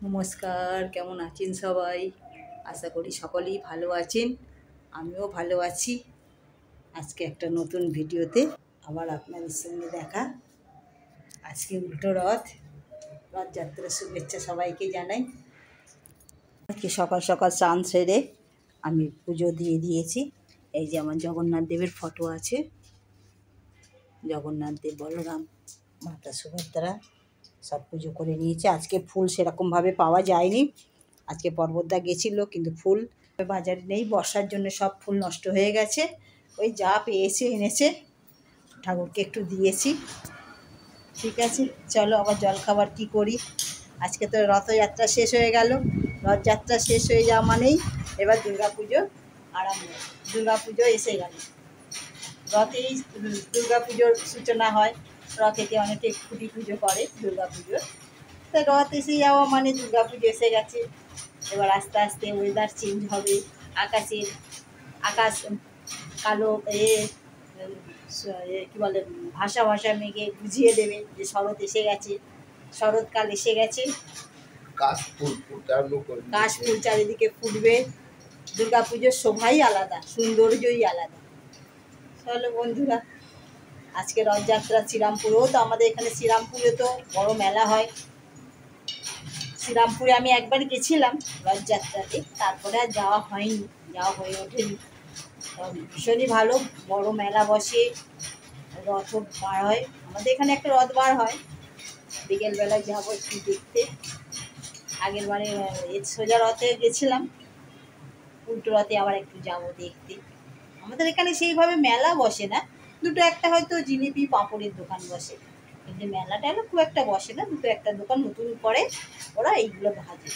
নমস্কার, কেমন আছেন সবাই? আশা করি সকলেই ভালো আছেন। আমিও ভালো আছি। আজকে একটা নতুন ভিডিওতে আবার আপনাদের সঙ্গে দেখা। আজকে উল্টো রথ, রথযাত্রার শুভেচ্ছা সবাইকে জানাই। আজকে সকাল সকাল স্নান সেরে আমি পুজো দিয়ে দিয়েছি। এই যে আমার জগন্নাথ দেবের ফটো আছে, জগন্নাথ দেব, বলরাম, মাতা সুভদ্রা সব পুজো করে নিয়েছে। আজকে ফুল সেরকমভাবে পাওয়া যায়নি। আজকে পর্বতদা গেছিলো, কিন্তু ফুল বাজারে নেই, বর্ষার জন্য সব ফুল নষ্ট হয়ে গেছে। ওই যা পেয়েছে এনেছে, ঠাকুরকে একটু দিয়েছি। ঠিক আছে, চলো আবার জলখাবার কী করি। আজকে তো রথযাত্রা শেষ হয়ে গেল। রথযাত্রা শেষ হয়ে যাওয়া মানেই এবার দুর্গাপুজো আরম্ভ। দুর্গাপুজো এসে গেল, রথেই দুর্গাপুজোর সূচনা হয়। রথেতে অনেকে খুঁটি পুজো করে দুর্গাপুজোর। তো রথ এসে যাওয়া মানে দুর্গাপুজো এসে গেছে। এবার আস্তে আস্তে ওয়েদার চেঞ্জ হবে, আকাশ কালো কী বলে ভাষা ভাষা মেঘে বুঝিয়ে দেবে যে শরৎ এসে গেছে, শরৎকাল এসে গেছে। কাশ ফুল চারিদিকে ফুটবে। দুর্গাপুজোর শোভাই আলাদা, সৌন্দর্যই আলাদা। চলো বন্ধুরা, আজকে রথযাত্রা শ্রীরামপুরেও তো, আমাদের এখানে শ্রীরামপুরে তো বড় মেলা হয়। শ্রীরামপুরে আমি একবার গেছিলাম রথযাত্রাতে, তারপরে আর যাওয়া হয়নি, যাওয়া হয়ে ওঠেনি। ভীষণই ভালো, বড় মেলা বসে, রথও বার হয়। আমাদের এখানে একটা রথ বার হয়, বিকেলবেলায় যাবো একটু দেখতে। আগের বারে সোজা রথে গেছিলাম, উল্টো রথে আবার একটু যাবো দেখতে। আমাদের এখানে সেইভাবে মেলা বসে না, দুটো একটা হয়তো জিলিপি পাঁপড়ের দোকান বসে, কিন্তু মেলা টেলা খুব একটা বসে না। দুটো একটা দোকান নতুন করে ওরা এইগুলো ভাজে।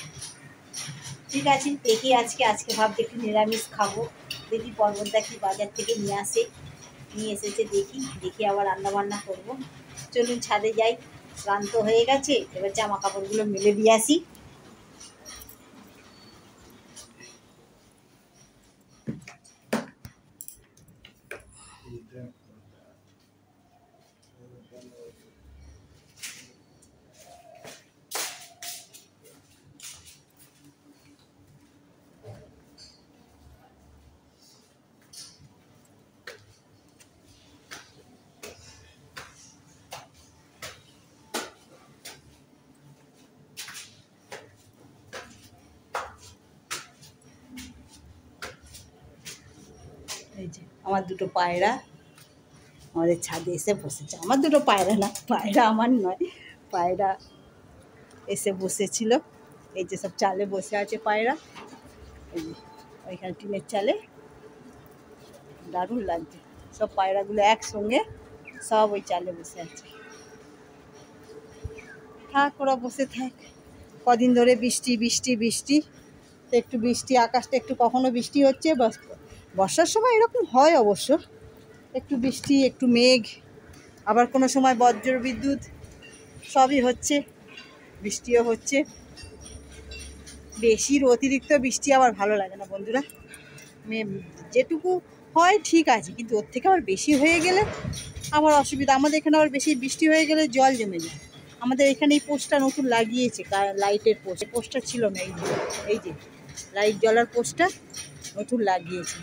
ঠিক আছে, দেখি আজকে ভাবছি একটু নিরামিষ খাবো। দেখি পর্বতদা কি বাজার থেকে নিয়ে এসেছে, দেখি আবার রান্নাবান্না করবো। চলুন ছাদে যাই, ক্লান্ত হয়ে গেছে, এবার জামা কাপড়গুলো মেলে দিয়ে আসি। এই যে আমার দুটো পায়রা আমাদের ছাদে এসে বসেছে। আমার দুটো পায়রা না, পায়রা আমার নয়, পায়রা এসে বসেছিল। এই যে সব চালে বসে আছে পায়রা, এই যে ওইখানে টিনের চালে। দারুণ লাগছে, সব পায়রাগুলো একসঙ্গে সব ওই চালে বসে আছে। থাক, ওরা বসে থাক। কদিন ধরে বৃষ্টি বৃষ্টি বৃষ্টি, একটু বৃষ্টি, আকাশটা একটু কখনো বৃষ্টি হচ্ছে, বর্ষার সময় এরকম হয় অবশ্য, একটু বৃষ্টি একটু মেঘ, আবার কোনো সময় বজ্র বিদ্যুৎ, সবই হচ্ছে, বৃষ্টিও হচ্ছে। বেশির অতিরিক্ত বৃষ্টি আবার ভালো লাগে না বন্ধুরা। যেটুকু হয় ঠিক আছে, কিন্তু ওর থেকে আবার বেশি হয়ে গেলে আবার অসুবিধা। আমাদের এখানে আবার বেশি বৃষ্টি হয়ে গেলে জল জমে যায়। আমাদের এখানে এই পোস্টটা নতুন লাগিয়েছে, লাইটের পোস্টটা ছিল না, এই যে লাইট জ্বলার পোস্টটা নতুন লাগিয়েছে,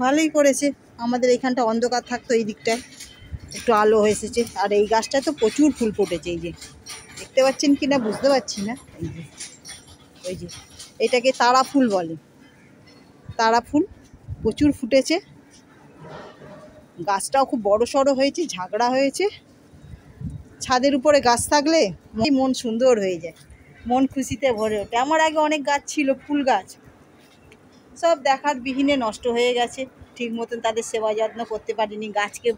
ভালোই করেছে। আমাদের এইখানটা অন্ধকার থাকতো, এই দিকটায় একটু আলো এসেছে। আর এই গাছটা তো প্রচুর ফুল ফুটেছে, এই যে দেখতে পাচ্ছেন কি না বুঝতে পারছি না। ওই যে এটাকে তারা ফুল বলে, তারা ফুল প্রচুর ফুটেছে। গাছটাও খুব বড় সড়ো হয়েছে, ঝাগড়া হয়েছে। ছাদের উপরে গাছ থাকলে মন সুন্দর হয়ে যায়, মন খুশিতে ভরে ওঠে। আমার আগে অনেক গাছ ছিল, ফুল গাছ, সব দেখার বিহীনে নষ্ট হয়ে গেছে। ঠিক মতন তাদের সেবা যত্ন করতে পারিনি। গাছকে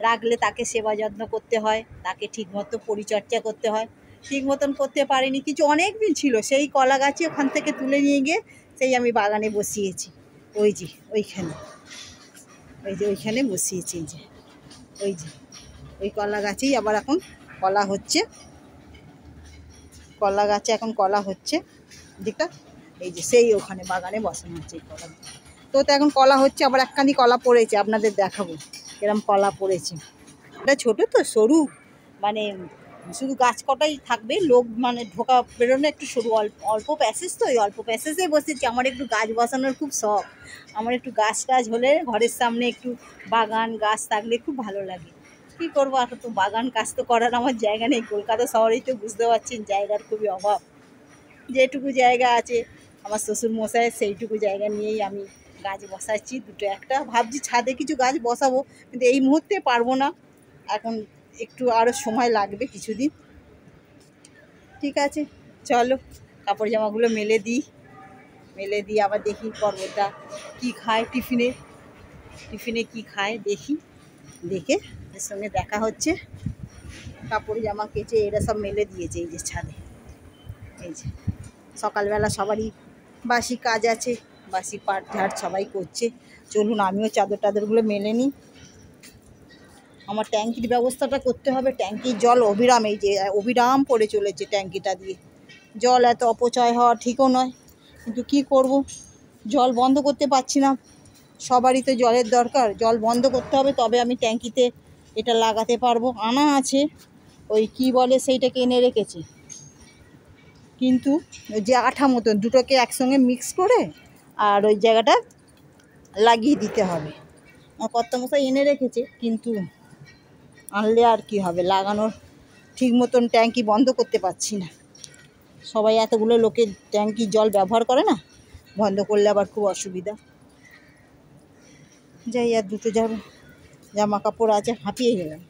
রাখলে তাকে সেবা যত্ন করতে হয়, তাকে ঠিক মতো পরিচর্যা করতে হয়, ঠিক মতন করতে পারিনি। কিছু অনেক দিন ছিল, সেই কলা গাছই ওখান থেকে তুলে নিয়ে গিয়ে সেই আমি বাগানে বসিয়েছি। ওই যে ওইখানে, ওইখানে বসিয়েছি। এই যে ওই কলা গাছেই আবার এখন কলা হচ্ছে, কলা গাছে এখন কলা হচ্ছে। যেটা এই যে সেই ওখানে বাগানে বসানো হচ্ছে এই কলা, তো এখন কলা হচ্ছে। আবার একখানি কলা পড়েছে, আপনাদের দেখাবো এরকম কলা পড়েছে। এটা ছোটো তো, সরু, মানে শুধু গাছ কটাই থাকবে, লোক মানে ঢোকা বেরোনো একটু সরু, অল্প অল্প প্যাসেজ, তো ওই অল্প প্যাসেজে বসেছি। আমার একটু গাছ বসানোর খুব শখ, আমার একটু গাছ টাছ হলে ঘরের সামনে একটু বাগান গাছ থাকলে খুব ভালো লাগে। কী করবো, এখন তো বাগান কাজ তো করার আমার জায়গা নেই, কলকাতা শহরেই তো বুঝতে পারছেন জায়গার খুবই অভাব। যেটুকু জায়গা আছে আমার শ্বশুর মশাইয়ের, সেইটুকু জায়গা নিয়েই আমি গাছ বসাচ্ছি দুটো একটা, ভাবছি ছাদে কিছু গাছ বসাবো, কিন্তু এই মুহূর্তে পারবো না, এখন একটু আরও সময় লাগবে কিছুদিন। ঠিক আছে, চলো কাপড় জামাগুলো মেলে দিই, মেলে দিয়ে আবার দেখি পর্বতটা কী খায় টিফিনে, টিফিনে কী খায় দেখি, দেখে এর সঙ্গে দেখা হচ্ছে। কাপড় জামা কেচে এরা সব মেলে দিয়েছে এই যে ছাদে, এই যে সকালবেলা সবারই বাসি কাজ আছে, বাসি পাট ঝাড় সবাই করছে। চলুন আমিও চাদর টাদরগুলো মেলে নিই। আমার ট্যাঙ্কির ব্যবস্থাটা করতে হবে, ট্যাঙ্কির জল অবিরাম, এই যে অবিরাম পড়ে চলেছে ট্যাঙ্কিটা দিয়ে, জল এত অপচয় হওয়া ঠিকও নয়, কিন্তু কি করব, জল বন্ধ করতে পারছি না। সবারই তো জলের দরকার, জল বন্ধ করতে হবে তবে আমি ট্যাঙ্কিতে এটা লাগাতে পারবো। আনা আছে, ওই কি বলে সেইটাকে এনে রেখেছি, কিন্তু ওই যে আঠা মতন দুটোকে একসঙ্গে মিক্স করে আর ওই জায়গাটা লাগিয়ে দিতে হবে। আমার কর্তামশাই এনে রেখেছে, কিন্তু আনলে আর কি হবে, লাগানোর ঠিক মতন ট্যাঙ্কি বন্ধ করতে পারছি না। সবাই এতগুলো লোকের ট্যাঙ্কির জল ব্যবহার করে না, বন্ধ করলে আবার খুব অসুবিধা। যাই, আর দুটো জামা কাপড় আছে, হাঁপিয়ে গেলাম।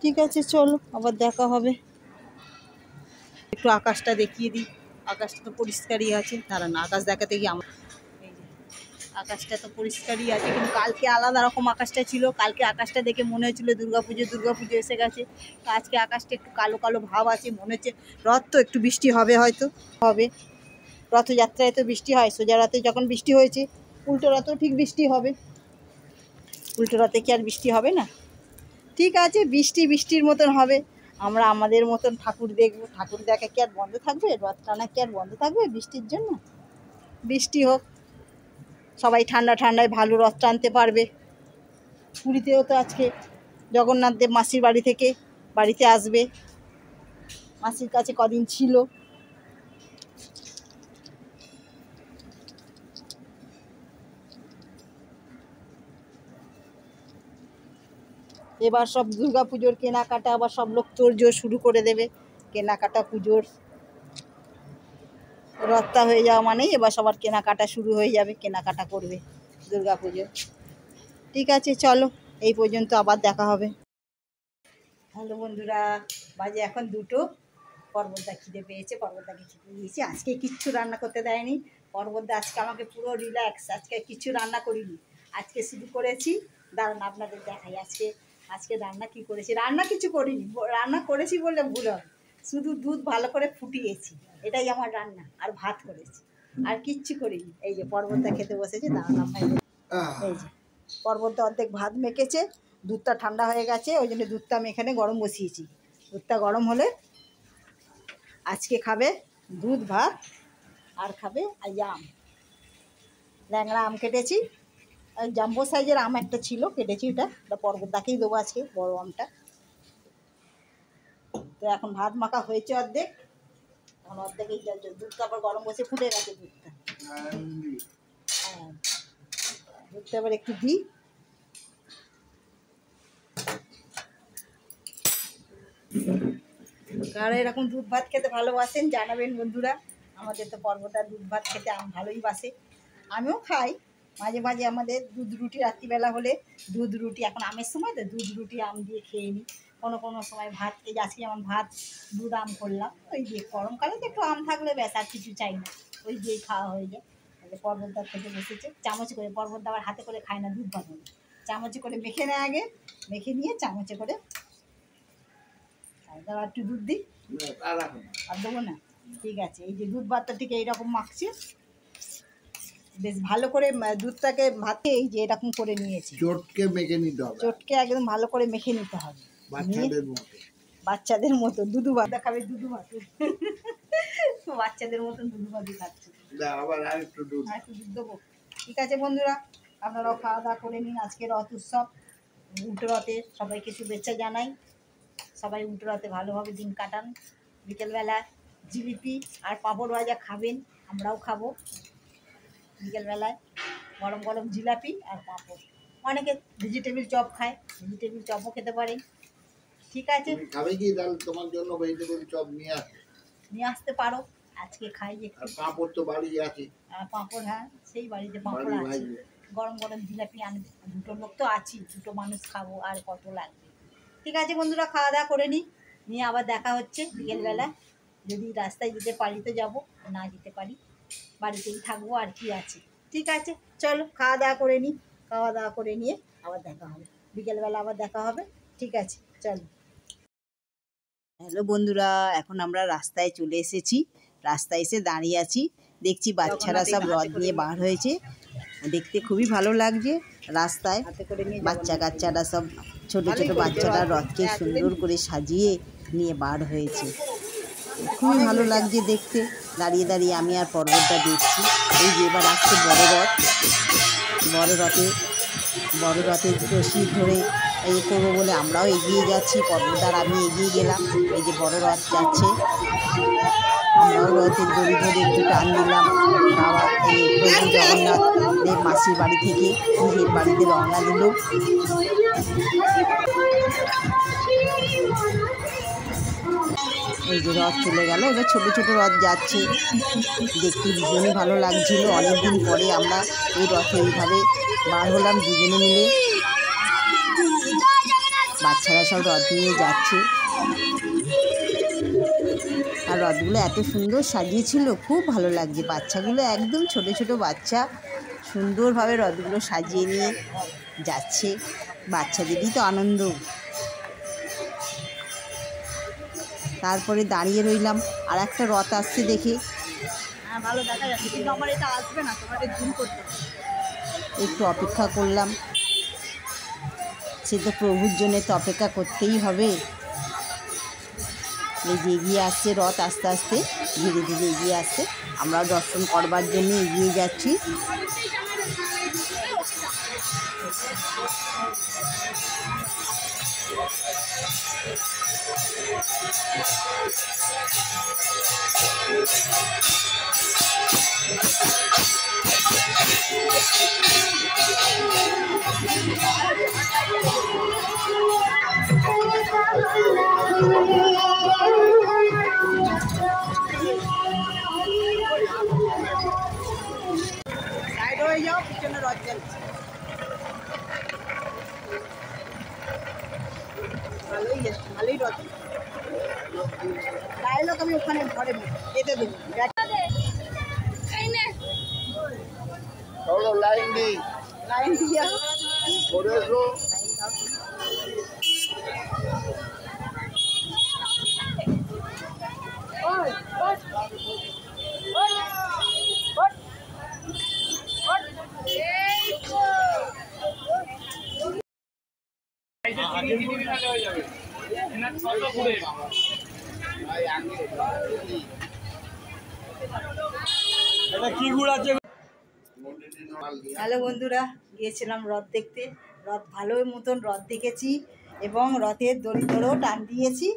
ঠিক আছে, চলো আবার দেখা হবে। একটু আকাশটা দেখিয়ে দিই, আকাশটা তো পরিষ্কারই আছে, দাঁড়ান আকাশ দেখাতে গিয়ে আমার, এই যে আকাশটা তো পরিষ্কারই আছে, কিন্তু কালকে আলাদা রকম আকাশটা ছিল, কালকে আকাশটা দেখে মনে হচ্ছিলো দুর্গাপুজো এসে গেছে। তো আজকে আকাশটা একটু কালো কালো ভাব আছে, মনে হচ্ছে রথ তো একটু বৃষ্টি হবে, হয়তো হবে, রথযাত্রায় তো বৃষ্টি হয়, সোজা রাতে যখন বৃষ্টি হয়েছে, উল্টো রাতেও ঠিক বৃষ্টি হবে, উল্টো রাতে কি আর বৃষ্টি হবে না? ঠিক আছে, বৃষ্টি বৃষ্টির মতন হবে, আমরা আমাদের মতন ঠাকুর দেখবো, ঠাকুর দেখা কি আর বন্ধ থাকবে, রথ টানা কি আর বন্ধ থাকবে বৃষ্টির জন্য? বৃষ্টি হোক, সবাই ঠান্ডা ঠান্ডায় ভালো রথ টানতে পারবে। পুরীতেও তো আজকে জগন্নাথ দেব মাসির বাড়ি থেকে বাড়িতে আসবে, মাসির কাছে কদিন ছিল। এবার সব দুর্গাপুজোর কেনাকাটা আবার সব লোক তোড়জোড় শুরু করে দেবে, কেনাকাটা পুজোর, রথটা হয়ে যাওয়া মানেই এবার সবার কেনাকাটা শুরু হয়ে যাবে, কেনাকাটা করবে দুর্গাপুজো। ঠিক আছে, চলো এই পর্যন্ত, আবার দেখা হবে। হ্যালো বন্ধুরা, বাজে এখন 2টো, পর্বতদা খিদে পেয়েছে, পর্বতদাকে খিদে দিয়েছি, আজকে কিচ্ছু রান্না করতে দেয়নি পর্বতদা, আজকে আমাকে পুরো রিল্যাক্স, আজকে কিচ্ছু রান্না করিনি, আজকে শুধু করেছি, দাঁড়ান আপনাদের দেখাই আজকে, আজকে রান্না কি করেছি, রান্না কিছু করিনি, রান্না করেছি বললে ভুল হবে, শুধু দুধ ভালো করে ফুটিয়েছি, এটাই আমার রান্না, আর ভাত করেছি, আর কিচ্ছু করিনি। এই যে পর্বতদা খেতে বসেছে, দাঁড়ান আপনার, এই যে পর্বতদা অর্ধেক ভাত মেখেছে, দুধটা ঠান্ডা হয়ে গেছে, ওই জন্য দুধটা আমি এখানে গরম বসিয়েছি, দুধটা গরম হলে আজকে খাবে দুধ ভাত, আর খাবে আম, ল্যাংড়া আম কেটেছি, জাম্বো সাইজের আম একটা ছিল কেটেছি, ওটা পর্বতদাকেই দেবো আজকে, বড় আমটা। তো এখন ভাত মাখা হয়েছে অর্ধেক, এখন অর্ধেক এই দুধটা আবার গরম বসে ফুটে গেছে দুধটা, হ্যাঁ দুধটা এবার একটু দিই। কারা এরকম দুধ ভাত খেতে ভালোবাসেন জানাবেন বন্ধুরা, আমাদের তো পর্বতার দুধ ভাত খেতে আম ভালোই বাসে, আমিও খাই মাঝে মাঝে, আমাদের দুধ রুটি রাত্রিবেলা হলে দুধ রুটি, এখন আমের সময় তো দুধ রুটি আম দিয়ে খেয়ে নিই, কোনো কোনো সময় ভাত, এই আজকে যেমন ভাত দুধ আম করলাম, ওই দিয়ে গরমকালে তো একটু আম থাকলে ব্যাস, আর কিছু চাই না, ওই দিয়েই খাওয়া হয়ে যায়। তাহলে পর্বতদার খেতে বসেছে, চামচে করে, পর্বতদা আবার হাতে করে খায় না দুধ ভাত, চামচে করে মেখে নেয় আগে, মেখে নিয়ে চামচে করে, দাঁড়া একটু দুধ দিই, আর দেবো না, ঠিক আছে, এই যে দুধ ভাতটা ঠিক এইরকম মাখছি, বেশ ভালো করে দুধটাকে ভাতে এই যে এরকম করে নিয়েছি, চটকে মেখে নিতে হবে, চটকে একদম ভালো করে মেখে নিতে হবে, বাচ্চাদের মতো, বাচ্চাদের মতো দুধু ভাত দেখাবে, দুধু ভাত বাচ্চাদের মতন দুধু ভাতই খাচ্ছে, আবার আর একটু দুধ, আর একটু দুধ দেবো, ঠিক আছে বন্ধুরা, আপনারাও খাওয়া দাওয়া করে নিন। আজকে রথ উৎসব, উল্টো রথে সবাইকে শুভেচ্ছা জানাই। সবাই উল্টো রথে ভালোভাবে দিন কাটান। বিকেলবেলা জিলিপি আর পাঁপড় ভাজা খাবেন, আমরাও খাবো বিকেলবেলায়। গরম গরম জিলাপি আর পাঁপড়। অনেকে ভেজিটেবিল চপ খায়, ভেজিটেবিল চপও খেতে পারেন। ঠিক আছে, তুমি খাবে কি? তাহলে তোমার জন্য ভেজিটেবল চপ নিয়ে আসো। নিয়ে আসতে পারো, আজকে খাই একটু। আর পাঁপড় তো বাড়ি আছে, আর পাঁপড়, হ্যাঁ সেই বাড়িতে পাঁপড় বাড়ি আছে। ভাজবে। গরম গরম জিলাপি আনবে, দুটো লোক তো আছি, দুটো মানুষ খাবো, আর কত লাগবে। ঠিক আছে বন্ধুরা, খাওয়া দাওয়া করে নিই, নিয়ে আবার দেখা হচ্ছে বিকেলবেলা। যদি রাস্তায় যেতে পারি তো যাবো, না যেতে পারি বাড়িতেই থাকবো, আর কি আছে। ঠিক আছে, চলো খাওয়া দাওয়া করে নিই, খাওয়া দাওয়া করে নিয়ে আবার দেখা হবে বিকেলবেলা, আবার দেখা হবে। ঠিক আছে, চলো। হ্যালো বন্ধুরা, এখন আমরা রাস্তায় চলে এসেছি। রাস্তায় এসে দাঁড়িয়ে আছি, দেখছি বাচ্চারা সব রথ নিয়ে বার হয়েছে। দেখতে খুবই ভালো লাগছে। রাস্তায় বাচ্চা কাচ্চারা সব, ছোট ছোট বাচ্চারা রথকে সুন্দর করে সাজিয়ে নিয়ে বার হয়েছে। খুবই ভালো লাগছে দেখতে। দাঁড়িয়ে দাঁড়িয়ে আমি আর পর্বতটা দেখছি। এই যে এবার আসছে বড় রথ, বড় রথের রশি ধরে এই করবো বলে আমরাও এগিয়ে যাচ্ছি। পর্বতার আমি এগিয়ে গেলাম। এই যে বড় রথ যাচ্ছে, আমরাও রথের দড়ি ধরে একটু টান দিলাম। বাবা এই প্রভু জগন্নাথ দেব মাসির বাড়ি থেকে নিজের বাড়িতে রওনা দিল। এই যে রথ চলে গেল, এবার ছোট ছোট রথ যাচ্ছে, দেখতে ভীষণই ভালো লাগছিল। অনেকদিন পরে আমরা এই রথে এইভাবে বার হলাম দুজনে মিলে। বাচ্চারা সব রথ নিয়ে যাচ্ছে, আর রথগুলো এত সুন্দর সাজিয়েছিল, খুব ভালো লাগছে। বাচ্চাগুলো একদম ছোট ছোট বাচ্চা, সুন্দরভাবে রথগুলো সাজিয়ে নিয়ে যাচ্ছে। বাচ্চাদেরই তো আনন্দ। তারপরে দাঁড়িয়ে রইলাম, আর একটা রথ আসছে দেখে। ভালো দেখা যাচ্ছে, কিন্তু আমার এটা আসবে না, তোমার এটা জুম করতে। একটু অপেক্ষা করলাম, সে তো প্রভুর জন্য তো অপেক্ষা করতেই হবে। এই যে এগিয়ে আসছে রথ, আস্তে আস্তে ধীরে ধীরে এগিয়ে আসছে। আমরাও দর্শন করবার জন্য এগিয়ে যাচ্ছি। সাইড হয়ে যাও, পিছনে রথ যাচ্ছে। ভালোই রথ। ডায়লগ আমি ওখানে ঘরে যেতে দেবো। চলো লাইন দিই, লাইন দিয়ে করে এসো। হ্যালো বন্ধুরা, গিয়েছিলাম রথ দেখতে। রথ ভালো মতন রথ দেখেছি, এবং রথের দড়ি ধরেও টান দিয়েছি।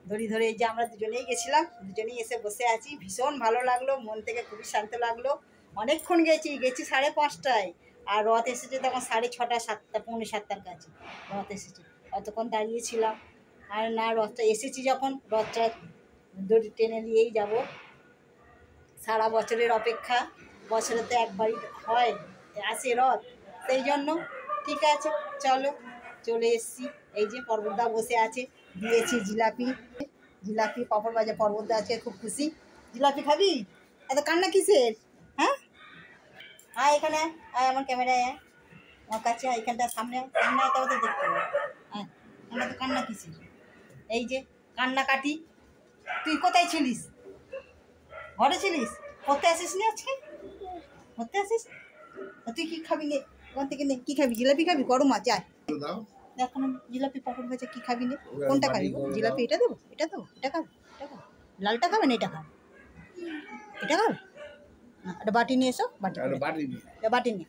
দড়ি ধরে এই যে আমরা দুজনেই গেছিলাম, দুজনেই এসে বসে আছি। ভীষণ ভালো লাগলো, মন থেকে খুবই শান্ত লাগলো। অনেকক্ষণ গেছি 5:30টায়, আর রথ এসেছে তখন 6:30, 7টা, পৌনে 7টার কাছে রথ এসেছে। অতক্ষণ দাঁড়িয়েছিলাম। আর না, রথটা এসেছি যখন, রথটা দড়ি টেনে নিয়েই যাব। সারা বছরের অপেক্ষা, বছরে তো একবারই হয়, আসে রথ, সেই জন্য। ঠিক আছে, চলো, চলে এসছি। এই যে পর্বতদা বসে আছে, দিয়েছি জিলাপি পাঁপড় ভাজা। পর্বতদা আজকে খুব খুশি। জিলাপি খাবি? এত কান্না কিসের? হ্যাঁ, আয় এখানে, আয় আমার ক্যামেরায়, আয় আমার কাছে, এইখানটা সামনে সামনে তো দেখতে হবে। হ্যাঁ, আমার তো কান্না কিসের? এই যে কান্নাকাটি। তুই কোথায় ছিলিস? ঘরে ছিলিস? পড়তে আসিস নি আজকে? পড়তে আসিস? তুই কি খাবি? নে ওখান থেকে নে, কী খাবি? জিলাপি খাবি? গরম আছে, আয় দাও, দেখো না, জিলাপি পাঁপড় ভাজা কী খাবি? নে, কোনটা খাবি? জিলাপি এটা দেবো? এটা দেবো? এটা খাবে? এটা খাবে? লালটা খাবে না এটা খাবে? এটা খাবে? একটা বাটি নিয়ে এসো, বাটি আর করে। বাড়ি নেই। বাটি নিয়ে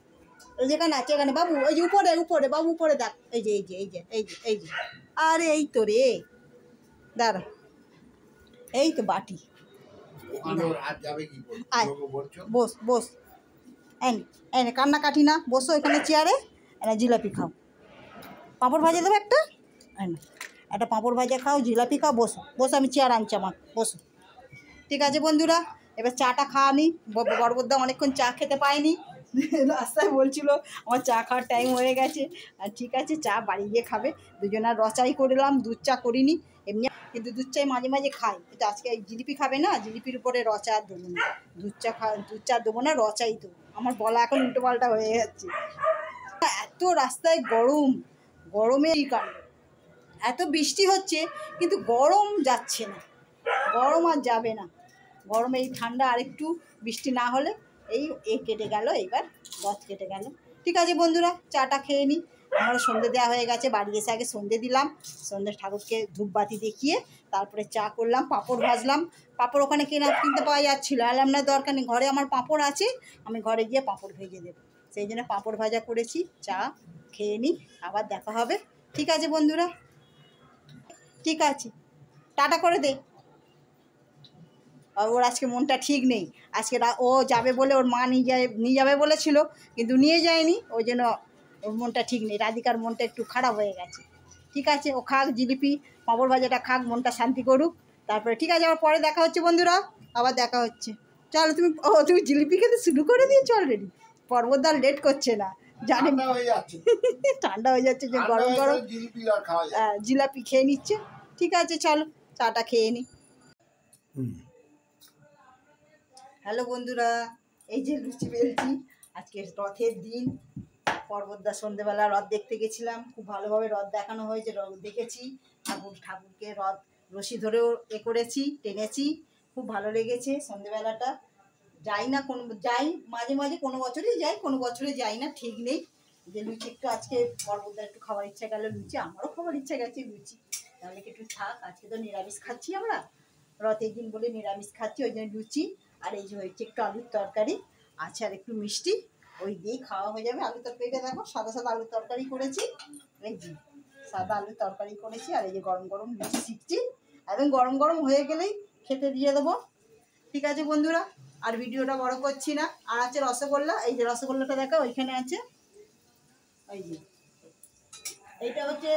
ওই যেখানে আছে এখানে বাবু, ওই যে উপরে উপরে বাবু উপরে দেখ, এই যে এই যে এই যে এই যে এই যে, আরে এই তো রে, দাঁড়া, এই তো বাটি। ওখানে ওর হাত যাবে কি করে? আয় লোকে বলছো বস বস, এনে এনে কান্নাকাটি না, বসো এখানে চেয়ারে, এনে জিলাপি খাও, পাঁপড় ভাজা দেবো একটা, এনে একটা পাঁপড় ভাজা খাও, জিলাপি খাও, বসো বসো, আমি চেয়ার আনছি আমার, বসো। ঠিক আছে বন্ধুরা, এবার চাটা খাওয়া নি, বরবদ্দা অনেকক্ষণ চা খেতে পায়নি, রাস্তায় বলছিল আমার চা খাওয়ার টাইম হয়ে গেছে। আর ঠিক আছে, চা বাড়ি গিয়ে খাবে, দুজনের রচাই করলাম, দুধ চা করিনি এমনি, কিন্তু দুধ চাই মাঝে মাঝে খাই, কিন্তু আজকে এই জিলিপি খাবে না, জিলিপির উপরে রচা আর দেবো না, দুধ চা দেবো না, রচাই দেবো। আমার বলা এখন উল্টো পাল্টা হয়ে যাচ্ছে, এত রাস্তায় গরম, গরমে এই কাণ্ড, এত বৃষ্টি হচ্ছে কিন্তু গরম যাচ্ছে না, গরম আর যাবে না, গরমে এই ঠান্ডা আরেকটু বৃষ্টি না হলে এই কেটে গেল, এইবার রথ কেটে গেল। ঠিক আছে বন্ধুরা, চাটা খেয়ে নিই, আমারও সন্ধে দেওয়া হয়ে গেছে, বাড়ি এসে আগে সন্ধে দিলাম, সন্ধে ঠাকুরকে ধূপবাতি দেখিয়ে তারপরে চা করলাম, পাঁপড় ভাজলাম, পাঁপড় ওখানে কিনতে পাওয়া যাচ্ছিলো, আলাম না দরকার নেই, ঘরে আমার পাঁপড় আছে, আমি ঘরে গিয়ে পাঁপড় ভেজে দেবো, সেই জন্য পাঁপড় ভাজা করেছি, চা খেয়ে নিই, আবার দেখা হবে। ঠিক আছে বন্ধুরা, ঠিক আছে, টাটা করে দে। আর ওর আজকে মনটা ঠিক নেই, আজকে ও যাবে বলে ওর মা নিয়ে যাবে বলেছিল, কিন্তু নিয়ে যায়নি, ওই জন্য ওর মনটা ঠিক নেই, রাধিকার মনটা একটু খারাপ হয়ে গেছে। ঠিক আছে, ও খাক জিলিপি পাঁপড় ভাজাটা খাক, মনটা শান্তি করুক, তারপরে ঠিক আছে, আবার পরে দেখা হচ্ছে বন্ধুরা, আবার দেখা হচ্ছে। চলো তুমি জিলিপি খেতে শুরু করে দিয়েছো অলরেডি, পর্বতদার লেট করছে না, জানি ঠান্ডা হয়ে যাচ্ছে। ঠান্ডা হয়ে যাচ্ছে, যে ঠান্ডা গরম হয়ে গরম গেলে জিলিপি আর খাওয়া যায় না। জিলাপি খেয়ে নিচ্ছে। ঠিক আছে চলো, চাটা খেয়ে নিই। হ্যালো বন্ধুরা, এই যে লুচি বেলছি, আজকে রথের দিন, পর্বতদা সন্ধেবেলা রথ দেখতে গেছিলাম, খুব ভালোভাবে রথ দেখানো হয়েছে, রথ দেখেছি, ঠাকুরকে রথ রশি ধরেও করেছি, টেনেছি, খুব ভালো লেগেছে সন্ধেবেলাটা। যাই মাঝে মাঝে, কোনো বছরই যাই, কোনো বছরে যাই না, ঠিক নেই, যে লুচি একটু আজকে পর্বতদার একটু খাওয়ার ইচ্ছা গেল লুচি, আমারও খাওয়ার ইচ্ছা গেছে লুচি, তাহলে কি একটু থাক, আজকে তো নিরামিষ খাচ্ছি আমরা, রথের দিন বলে নিরামিষ খাচ্ছি, ওই জন্য লুচি, আর এই যে হয়েছে একটু আলুর তরকারি আছে, আর একটু মিষ্টি, ওই দিয়েই খাওয়া হয়ে যাবে। আলুর তরকারিটা দেখো, সাদা সাদা আলুর তরকারি করেছি, এই যে সাদা আলুর তরকারি করেছি, আর এই যে গরম গরম লুচি শিখছি, একদম গরম গরম হয়ে গেলেই খেতে দিয়ে দেবো। ঠিক আছে বন্ধুরা, আর ভিডিওটা বড় করছি না, আর আছে রসগোল্লা, এই যে রসগোল্লাটা দেখো ওইখানে আছে, এই যে এইটা হচ্ছে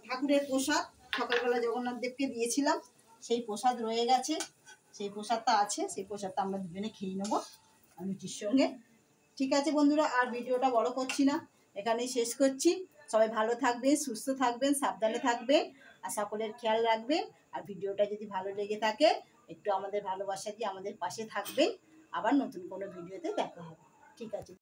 ঠাকুরের প্রসাদ, সকালবেলা জগন্নাথ দেবকে দিয়েছিলাম, সেই প্রসাদ রয়ে গেছে, সেই প্রসাদটা আছে, সেই প্রসাদটা আমরা দুজনে খেয়ে নেবো লুচির সঙ্গে। ঠিক আছে বন্ধুরা, আর ভিডিওটা বড় করছি না, এখানেই শেষ করছি। সবাই ভালো থাকবেন, সুস্থ থাকবেন, সাবধানে থাকবেন, আর সকলের খেয়াল রাখবেন। আর ভিডিওটা যদি ভালো লেগে থাকে, একটু আমাদের ভালোবাসা দিয়ে আমাদের পাশে থাকবেন, আবার নতুন কোনো ভিডিওতে দেখা হবে। ঠিক আছে।